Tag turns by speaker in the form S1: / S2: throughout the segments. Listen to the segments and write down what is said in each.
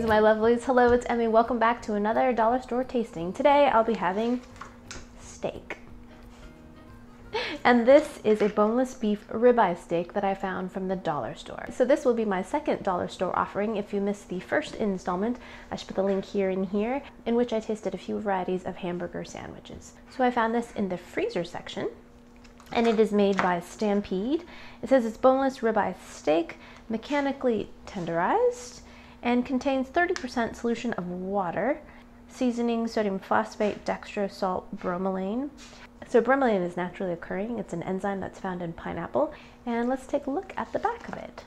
S1: my lovelies. Hello, it's Emmy. Welcome back to another dollar store tasting. Today I'll be having steak. And this is a boneless beef ribeye steak that I found from the dollar store. So this will be my second dollar store offering. If you missed the first installment, I should put the link here and here, in which I tasted a few varieties of hamburger sandwiches. So I found this in the freezer section, and it is made by Stampede. It says it's boneless ribeye steak, mechanically tenderized, and contains 30% solution of water, seasoning, sodium phosphate, dextrose, salt, bromelain. So bromelain is naturally occurring. It's an enzyme that's found in pineapple. And let's take a look at the back of it.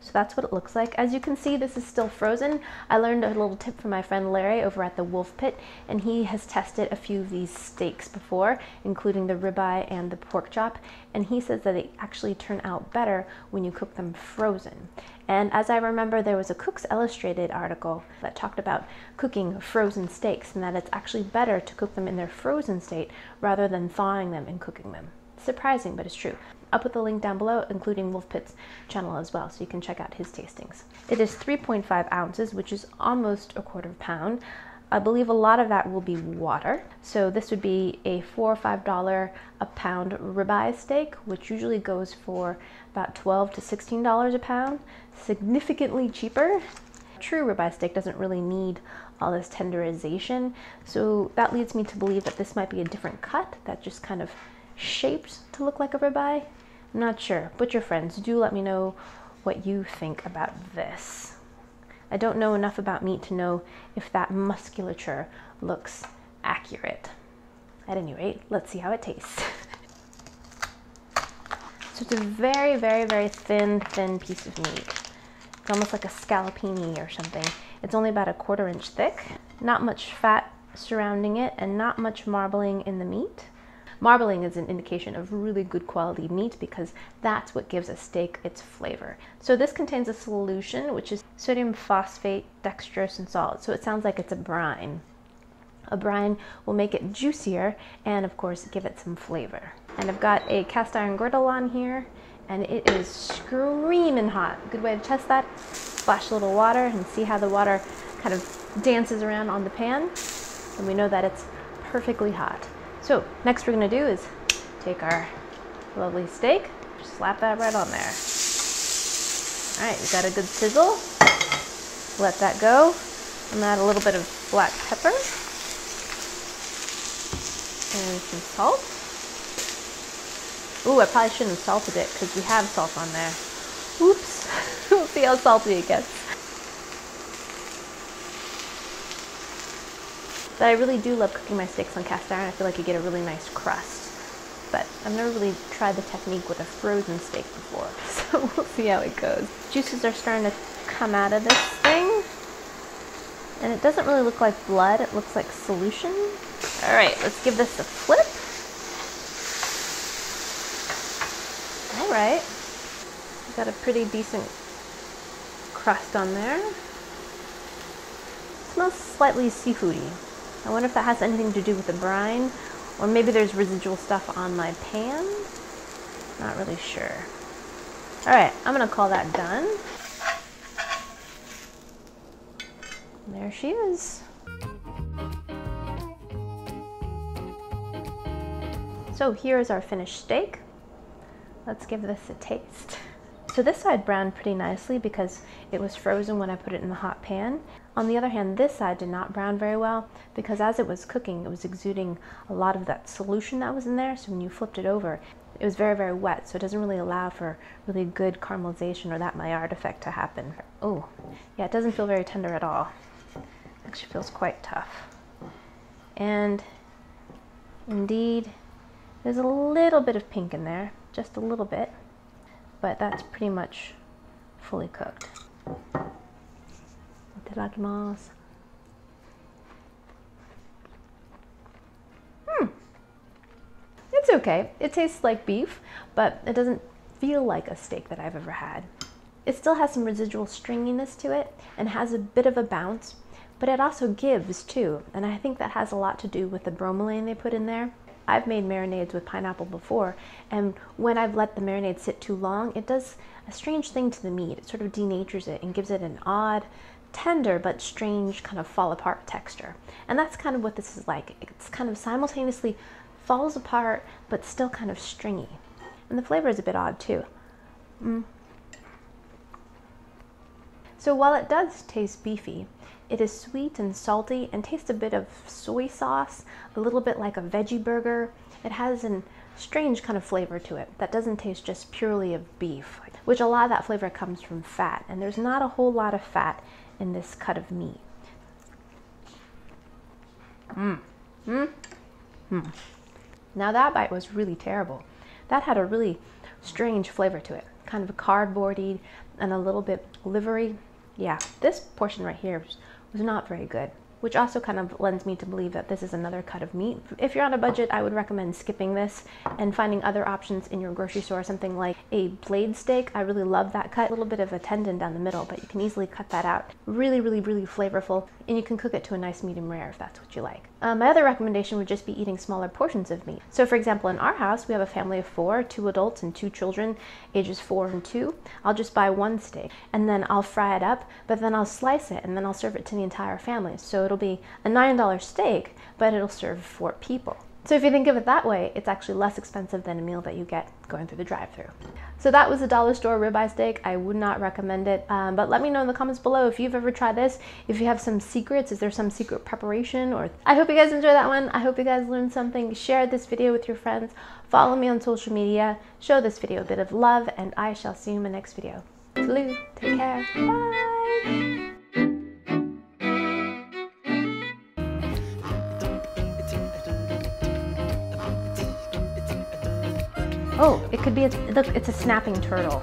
S1: So that's what it looks like. As you can see, this is still frozen. I learned a little tip from my friend Larry over at the Wolf Pit, and he has tested a few of these steaks before, including the ribeye and the pork chop, and he says that they actually turn out better when you cook them frozen. And as I remember, there was a Cook's Illustrated article that talked about cooking frozen steaks, and that it's actually better to cook them in their frozen state rather than thawing them and cooking them. Surprising, but it's true. I'll put the link down below, including Wolf Pit's channel as well, so you can check out his tastings. It is 3.5 ounces, which is almost a quarter pound. I believe a lot of that will be water. So this would be a $4 or $5 a pound ribeye steak, which usually goes for about $12 to $16 a pound, significantly cheaper. True ribeye steak doesn't really need all this tenderization, so that leads me to believe that this might be a different cut that just kind of shaped to look like a ribeye. I'm not sure. Butcher friends, do let me know what you think about this. I don't know enough about meat to know if that musculature looks accurate. At any rate, let's see how it tastes. So it's a very, very, very thin piece of meat. It's almost like a scallopini or something. It's only about a 1/4 inch thick. Not much fat surrounding it and not much marbling in the meat. Marbling is an indication of really good quality meat because that's what gives a steak its flavor. So this contains a solution, which is sodium phosphate, dextrose, and salt. So it sounds like it's a brine. A brine will make it juicier and, of course, give it some flavor. And I've got a cast iron griddle on here, and it is screaming hot. Good way to test that: splash a little water and see how the water kind of dances around on the pan, and we know that it's perfectly hot. So next we're going to do is take our lovely steak, just slap that right on there. All right, we got a good sizzle. Let that go. I'm going to add a little bit of black pepper and some salt. Ooh, I probably shouldn't have salted it because we have salt on there. Oops. We'll see how salty it gets. But I really do love cooking my steaks on cast iron. I feel like you get a really nice crust. But I've never really tried the technique with a frozen steak before, so we'll see how it goes. Juices are starting to come out of this thing. And it doesn't really look like blood, it looks like solution. All right, let's give this a flip. All right, we've got a pretty decent crust on there. It smells slightly seafoody. I wonder if that has anything to do with the brine, or maybe there's residual stuff on my pan. Not really sure. All right, I'm gonna call that done. And there she is. So here is our finished steak. Let's give this a taste. So this side browned pretty nicely because it was frozen when I put it in the hot pan. On the other hand, this side did not brown very well because as it was cooking, it was exuding a lot of that solution that was in there. So when you flipped it over, it was very, very wet. So it doesn't really allow for really good caramelization or that Maillard effect to happen. Oh, yeah, it doesn't feel very tender at all. It actually feels quite tough. And indeed, there's a little bit of pink in there, just a little bit. But that's pretty much fully cooked. Itadakimasu. It's okay. It tastes like beef, but it doesn't feel like a steak that I've ever had. It still has some residual stringiness to it and has a bit of a bounce, but it also gives too. And I think that has a lot to do with the bromelain they put in there. I've made marinades with pineapple before, and when I've let the marinade sit too long, it does a strange thing to the meat. It sort of denatures it and gives it an odd tender but strange kind of fall apart texture. And that's kind of what this is like. It's kind of simultaneously falls apart but still kind of stringy. And the flavor is a bit odd too. So while it does taste beefy, it is sweet and salty and tastes a bit of soy sauce, a little bit like a veggie burger. It has a strange kind of flavor to it that doesn't taste just purely of beef, which a lot of that flavor comes from fat, and there's not a whole lot of fat in this cut of meat. Now that bite was really terrible. That had a really strange flavor to it, kind of cardboardy and a little bit livery. Yeah, this portion right here was not very good, which also kind of lends me to believe that this is another cut of meat. If you're on a budget, I would recommend skipping this and finding other options in your grocery store, something like a blade steak. I really love that cut. A little bit of a tendon down the middle, but you can easily cut that out. Really, really, really flavorful, and you can cook it to a nice medium rare if that's what you like. My other recommendation would just be eating smaller portions of meat. So for example, in our house, we have a family of 4, 2 adults and 2 children, ages 4 and 2. I'll just buy 1 steak, and then I'll fry it up, but then I'll slice it, and then I'll serve it to the entire family. So it'll be a $9 steak, but it'll serve 4 people. So if you think of it that way, it's actually less expensive than a meal that you get going through the drive-thru. So that was a dollar store ribeye steak. I would not recommend it, but let me know in the comments below if you've ever tried this, if you have some secrets, is there some secret preparation? Or I hope you guys enjoyed that one. I hope you guys learned something. Share this video with your friends. Follow me on social media. Show this video a bit of love, and I shall see you in my next video. Toodaloo. Take care. Bye. Oh, it could be, look, it's a snapping turtle.